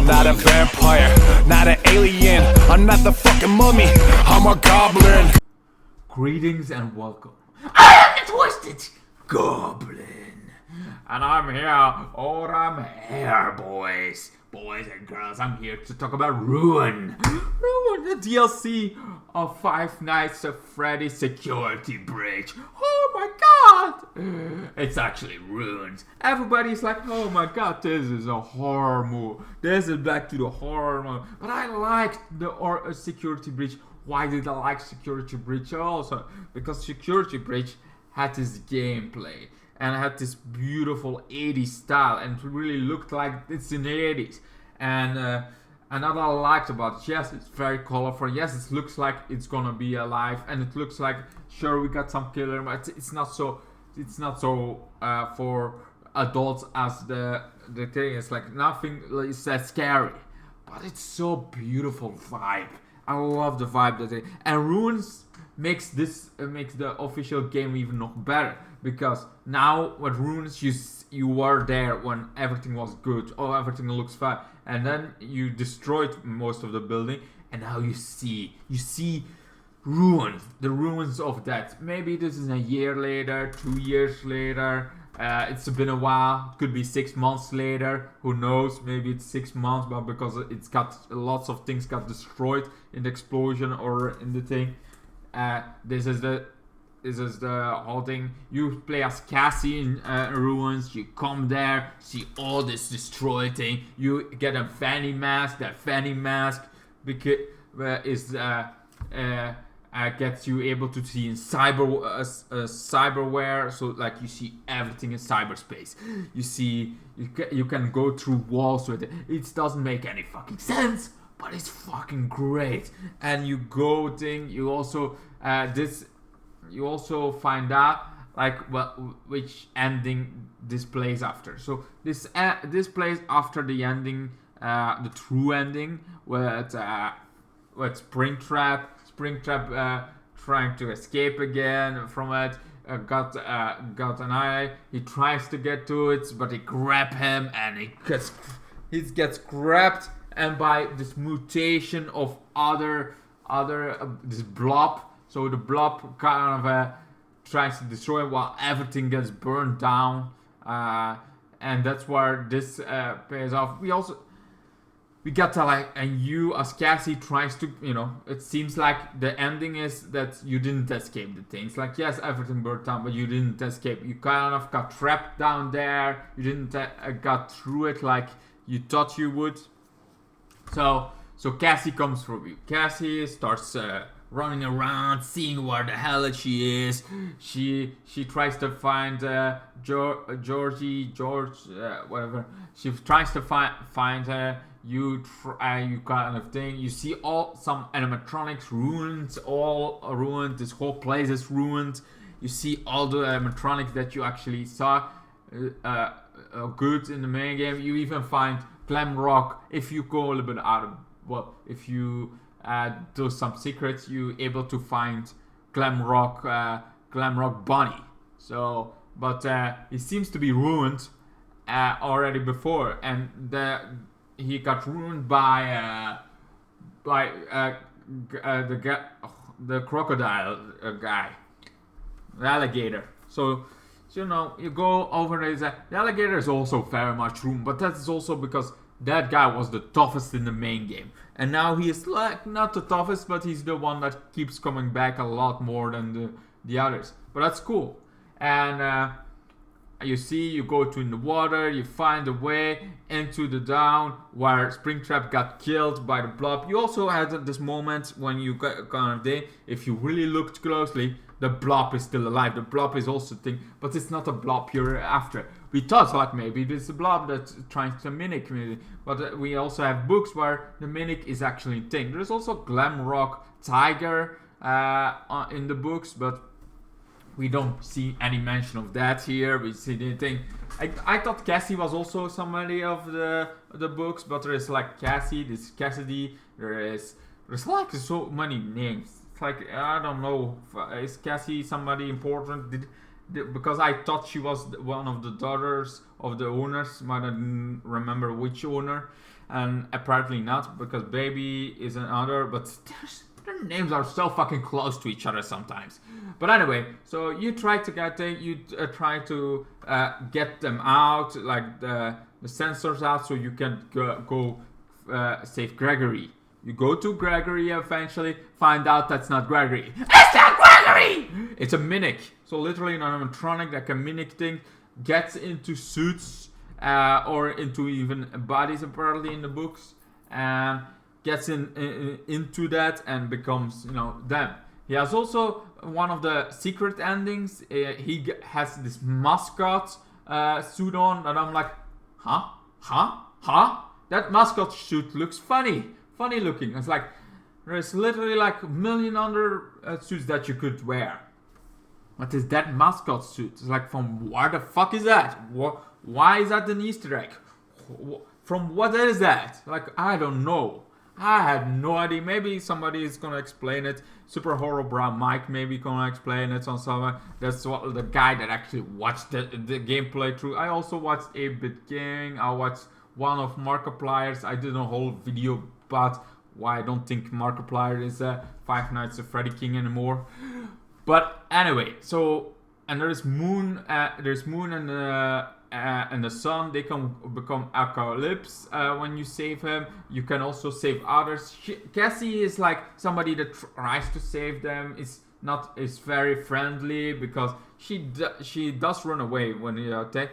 not a vampire, not an alien. I'm not the fucking mummy, I'm a goblin. Greetings and welcome. I am the Twisted Goblin, and I'm here, boys and girls. I'm here to talk about Ruin, the DLC of Five Nights at Freddy's Security Breach. Oh my god! It's actually ruined. Everybody's like, oh my god, this is a horror movie. This is back to the horror movie. But I liked the Security Breach. Why did I like Security Breach also? Because Security Breach had this gameplay and had this beautiful 80s style and it really looked like it's in the 80s. And another I liked about it, yes, it's very colorful. Yes, it looks like it's gonna be alive, and it looks like, sure, we got some killer, but it's not so for adults as the thing. It's like nothing is that scary, but it's so beautiful vibe. I love the vibe that and Ruins makes the official game even noch better, because now with Ruins you were there when everything was good, everything looks fine, and then you destroyed most of the building, and now you see ruins, the ruins of that. Maybe this is a year later, 2 years later. It's been a while. It could be 6 months later. Who knows? Maybe it's 6 months, but because it's got lots of things got destroyed in the explosion or in the thing. This is the whole thing. You play as Cassie in Ruins. You come there, see all this destroyed thing. You get a fanny mask. That fanny mask gets you able to see in cyberware, so like you see everything in cyberspace. You can go through walls with it. It doesn't make any fucking sense, but it's fucking great. And you also find out like which ending this plays after. So this plays after the ending, the true ending, with Springtrap trying to escape again from it. Got an eye. He tries to get to it, but they grab him, and he gets grabbed. And by this mutation of this blob, so the blob kind of tries to destroy him while everything gets burned down. And that's where this pays off. We got to and you as Cassie tries to, it seems like the ending is that you didn't escape the things. Like, yes, everything burned down, but you didn't escape. You kind of got trapped down there. You didn't got through it like you thought you would. So Cassie comes for you. Cassie starts running around, seeing where the hell she is. She tries to find George, whatever. She tries to find her. You kind of thing. You see some animatronics ruined, all ruined. This whole place is ruined. You see all the animatronics that you actually saw good in the main game. You even find Glam Rock. If you go a little bit if you do some secrets, you're able to find Glam Rock Bunny. So, but it seems to be ruined already before, and he got ruined by the crocodile guy, the alligator. So you go over there. The alligator is also very much ruined, but that is also because that guy was the toughest in the main game, and now he is like not the toughest, but he's the one that keeps coming back a lot more than the others. But that's cool. And you go to in the water, you find a way into the down where Springtrap got killed by the blob. You also had this moment when you got kind of there, if you really looked closely, the blob is still alive. The blob is also a thing, but it's not a blob you're after. We thought like maybe it's a blob that's trying to mimic me, but we also have books where the mimic is actually a thing. There's also Glam Rock Tiger in the books, but we don't see any mention of that here. We see anything. I thought Cassie was also somebody of the books, but there is like Cassie, this Cassidy. There's like so many names. It's like I don't know. Is Cassie somebody important? Because I thought she was one of the daughters of the owners, but I didn't remember which owner. and apparently not, because Baby is another, but their names are so fucking close to each other sometimes. But anyway, so you try to get them, you try to get them out, like the sensors out, so you can go save Gregory. You go to Gregory, eventually find out that's not Gregory. It's not Gregory! It's a mimic. So literally an animatronic, like a mimic thing, gets into suits or into even bodies apparently in the books, and gets into that and becomes, them. He has also one of the secret endings. He has this mascot suit on, and I'm like, huh? That mascot suit looks funny looking. It's like, there's literally like a million other suits that you could wear. What is that mascot suit? It's like, from where the fuck is that? Why is that an Easter egg? From what is that? Like, I don't know. I had no idea. Maybe somebody is gonna explain it. Super Horror Bra Mike maybe gonna explain it on somewhere. That's what the guy that actually watched the gameplay through. I also watched 8-Bit King. I watched one of Markiplier's. I did a whole video about why I don't think Markiplier is Five Nights at Freddy King anymore. But anyway, so, and there's Moon and the Sun. They can become Apocalypse when you save him. You can also save others. Cassie is like somebody that tries to save them. Is very friendly, because she does run away when you attack.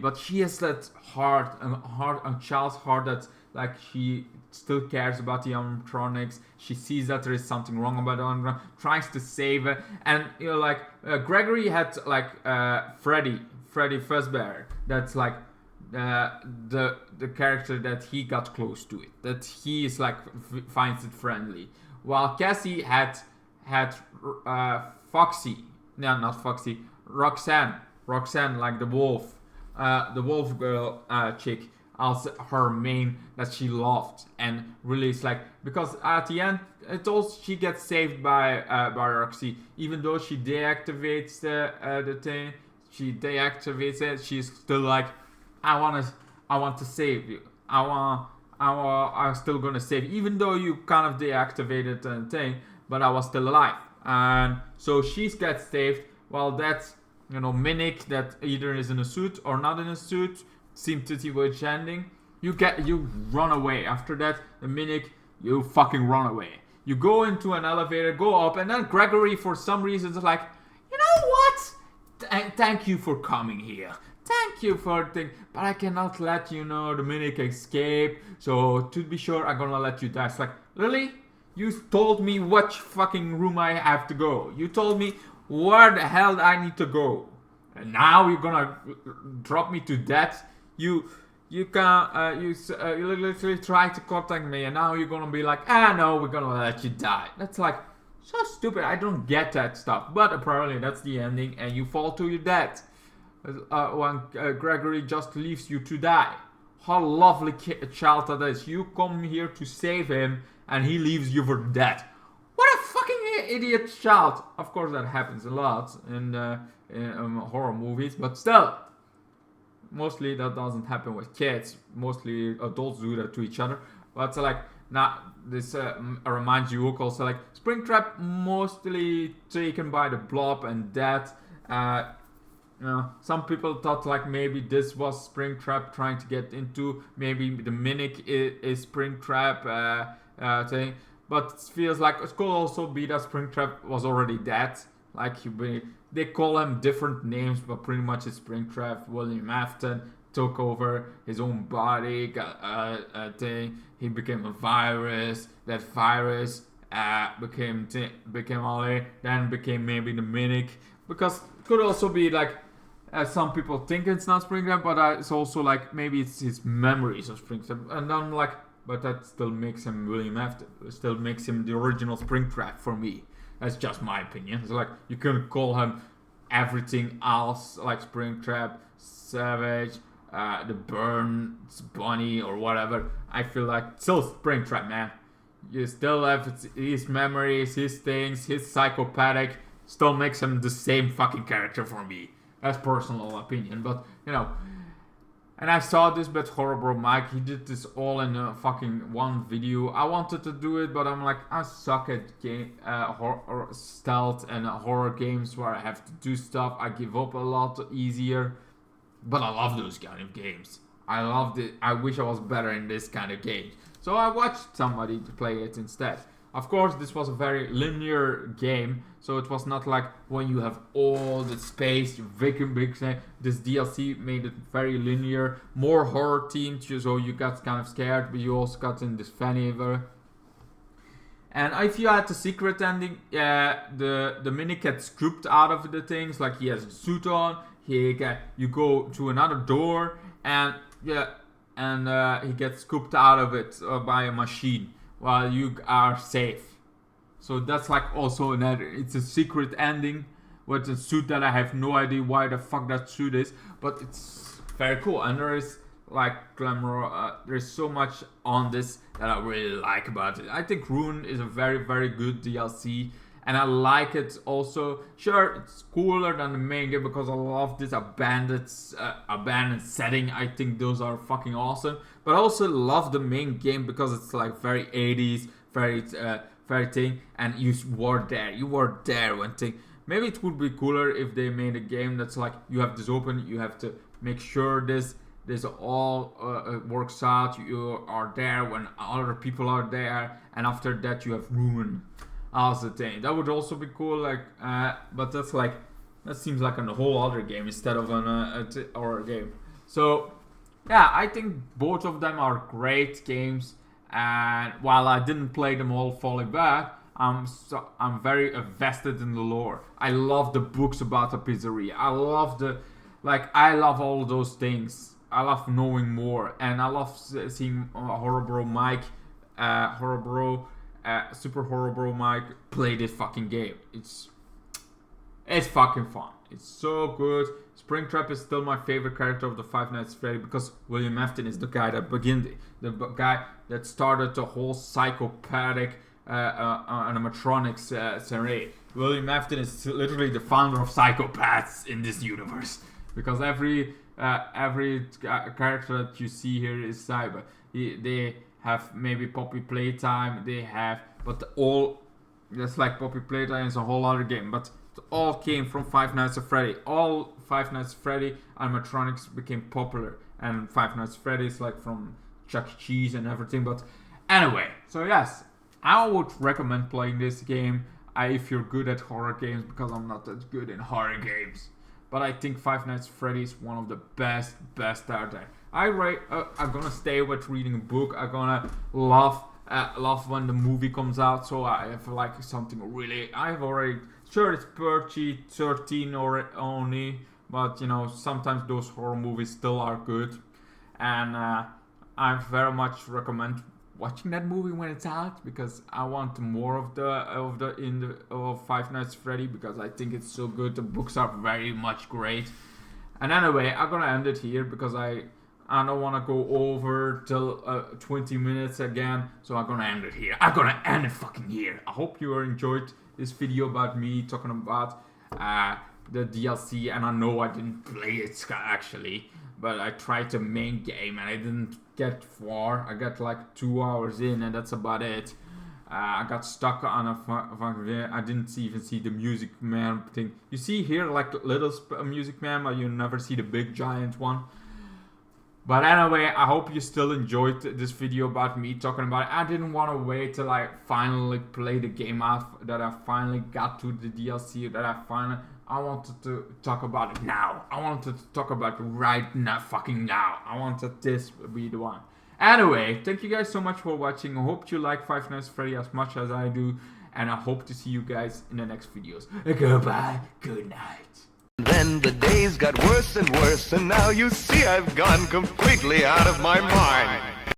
But she has that a child's heart that, like, she still cares about the animatronics. She sees that there is something wrong about the animatronics, tries to save it. And Gregory had like Freddy Fazbear. That's like the character that he got close to it. That he is like finds it friendly. While Cassie had Foxy. No, not Foxy. Roxanne, like the wolf girl chick, as her main that she loved, and really it's like, because at the end she gets saved by Roxy, even though she deactivates the thing. She deactivates it. She's still like, I want to save you. I'm still gonna save you, even though you kind of deactivated the thing, but I was still alive. And so she gets saved, while that mimic that either is in a suit or not in a suit, seemed to see which ending. You run away. After that, the mimic, you fucking run away. You go into an elevator, go up, and then Gregory, for some reason, is like, you know what? Thank you for coming here. Thank you for thing, but I cannot let the mimic escape. So to be sure, I'm gonna let you die. It's like, really? You told me which fucking room I have to go. You told me where the hell I need to go, and now you're gonna drop me to death. You literally try to contact me, and now you're gonna be like, no, we're gonna let you die. That's like so stupid. I don't get that stuff, but apparently that's the ending, and you fall to your death when Gregory just leaves you to die. How lovely child that is. You come here to save him, and he leaves you for dead. What a fucking idiot child. Of course that happens a lot in horror movies, but still, mostly that doesn't happen with kids. Mostly adults do that to each other. But like, this reminds you also, like, Springtrap mostly taken by the Blob and that. Some people thought like maybe this was Springtrap trying to get into. Maybe the mimic is Springtrap thing. But it feels like it could also be that Springtrap was already dead. Like, they call him different names, but pretty much it's Springtrap. William Afton took over his own body, got a thing. He became a virus. That virus became Ollie, then became maybe the mimic. Because it could also be like, some people think it's not Springtrap, but it's also like maybe it's his memories of Springtrap. And I'm like, but that still makes him William Afton. It still makes him the original Springtrap for me. That's just my opinion. It's like, you can call him everything else, like Springtrap, Savage, the Burns Bunny, or whatever. I feel like still Springtrap, man. You still have his memories, his things, his psychopathic. Still makes him the same fucking character for me. That's personal opinion, but And I saw this but Horrible Mike, he did this all in a fucking one video. I wanted to do it, but I'm like, I suck at stealth and horror games where I have to do stuff. I give up a lot easier. But I love those kind of games. I loved it. I wish I was better in this kind of game. So I watched somebody to play it instead. Of course, this was a very linear game, so it was not like when you have all the space, big thing. This DLC made it very linear, more horror themed, so you got kind of scared, but you also got in this funny. And if you had the secret ending, the mini gets scooped out of the things, like he has a suit on. You go to another door, and he gets scooped out of it by a machine while you are safe. So that's like also it's a secret ending with a suit that I have no idea why the fuck that suit is, but it's very cool. And there is like glamour, there's so much on this that I really like about it. I think Ruin is a very, very good DLC. And I like it also. Sure, it's cooler than the main game because I love this abandoned setting. I think those are fucking awesome. But I also love the main game because it's like very 80s, very thing. And you were there. You were there when thing. Maybe it would be cooler if they made a game that's like you have this open. You have to make sure this all works out. You are there when other people are there. And after that you have Ruin. As the thing. That would also be cool, like, but that seems like a whole other game instead of a horror game. So, yeah, I think both of them are great games. And while I didn't play them all fully back, I'm very invested in the lore. I love the books about the pizzeria. I love all those things. I love knowing more, and I love seeing Horrible Mike, Super Horrible Mike play this fucking game. It's fucking fun. It's so good. Springtrap is still my favorite character of the Five Nights at Freddy because William Afton is the guy that guy that started the whole psychopathic animatronics series. William Afton is literally the founder of psychopaths in this universe because every character that you see here is cyber. They have maybe Poppy Playtime, that's like Poppy Playtime is a whole other game, but it all came from Five Nights at Freddy. All Five Nights at Freddy animatronics became popular, and Five Nights at Freddy is like from Chuck E. Cheese and everything, but anyway, so yes, I would recommend playing this game if you're good at horror games, because I'm not that good in horror games. But I think Five Nights at Freddy is one of the best out there. I'm gonna stay with reading a book. I'm gonna love when the movie comes out. So I have like something really. Sure, it's PG-13 or only, but you know sometimes those horror movies still are good, and I very much recommend watching that movie when it's out because I want more of Five Nights at Freddy because I think it's so good. The books are very much great. And anyway, I'm gonna end it here because I don't want to go over till 20 minutes again, so I'm gonna end it here. I'm gonna end it fucking here. I hope you enjoyed this video about me talking about the DLC, and I know I didn't play it actually, but I tried the main game and I didn't get far. I got like 2 hours in and that's about it. I got stuck on I didn't even see the Music Man thing. You see here like little Music Man, but you never see the big giant one. But anyway, I hope you still enjoyed this video about me talking about it. I didn't want to wait till I finally play the game out, that I finally got to the DLC, I wanted to talk about it now. I wanted to talk about it right now, fucking now. I wanted this to be the one. Anyway, thank you guys so much for watching. I hope you like Five Nights at Freddy as much as I do. And I hope to see you guys in the next videos. Goodbye, good night. Then the days got worse and worse, and now you see I've gone completely out of my mind.